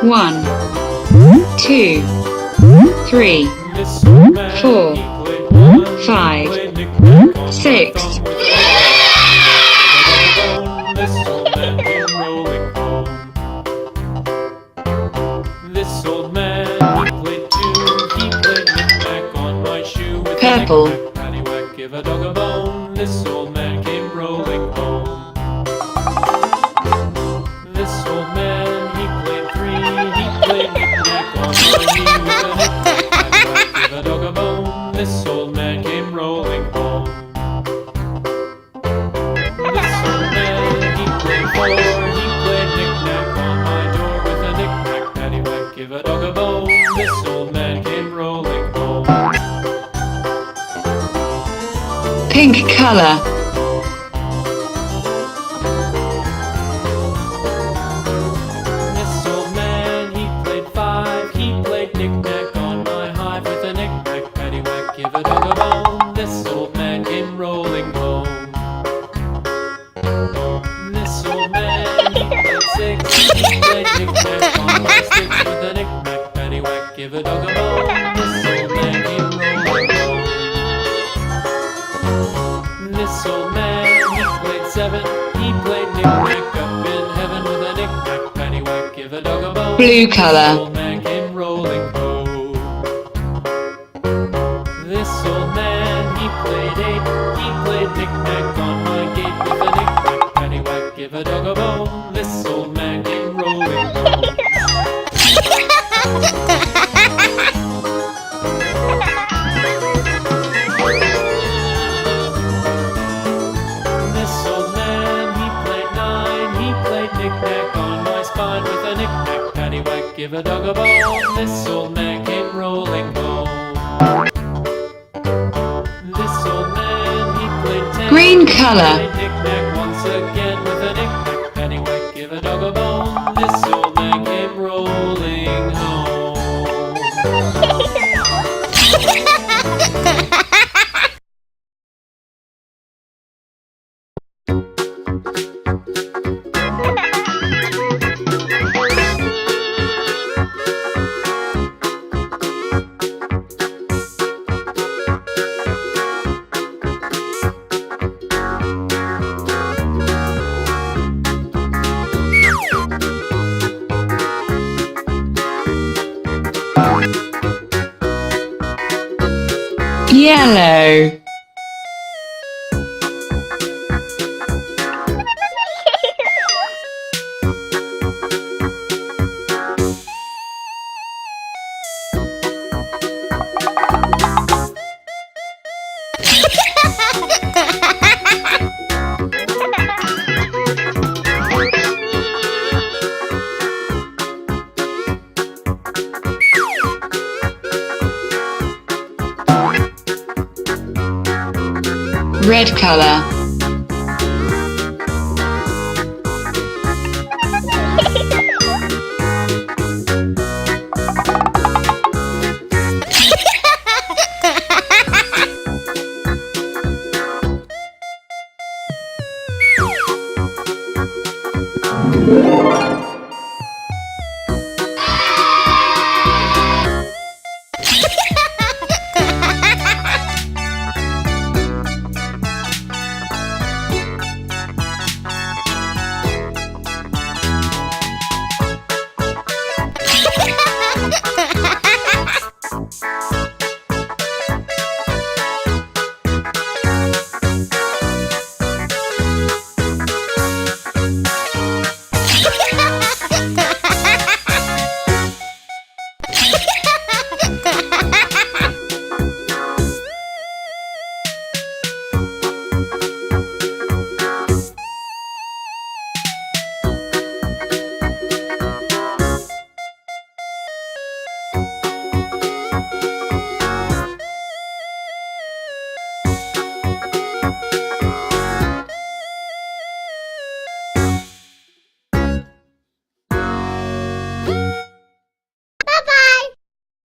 1, 2, 3, 4, 5, 6. This old man, he played two. He played knick-knack on my shoe. With Purple. knick-knack, paddywhack, give a dog a bone. This old man came rolling home. This old man, he played three. He played knick-knack on my knee. With a knick-knack, paddywhack, give a dog a bone. This old man came rolling home. This old man, he played four. He played knick-knack on my door. With a knick-knack, paddywhack, give a dog a bone. This old man came rolling home. Pink color. This old man, he played five. He played knick-knack on my hive. With a knick-knack, paddywhack, give a dog a bone. This old man came rolling home. This old man, he played six. He played knick-knack on my six. With a knick-knack, paddywhack, give a dog a bone. This old man came rolling home. This old man, he played seven. He played knick-knack up in heaven. With a knick-knack, paddywhack, give a dog a bone. Blue This color. old man came rolling home. This old man, he played eight. He played knick-knack on my gate. With a knick-knack, paddywhack, give a dog a bone. This old man came rolling home. This old man, he played nine. He played knick-knack on my spine. With a knick-knack, paddywhack, give a dog a bone. This old man came rolling home. This old man, he played ten. Green color. He played knick-knack once again. With a knick-knack, paddywhack, give a dog a bone. This old man came rolling home. Yellow. Red color.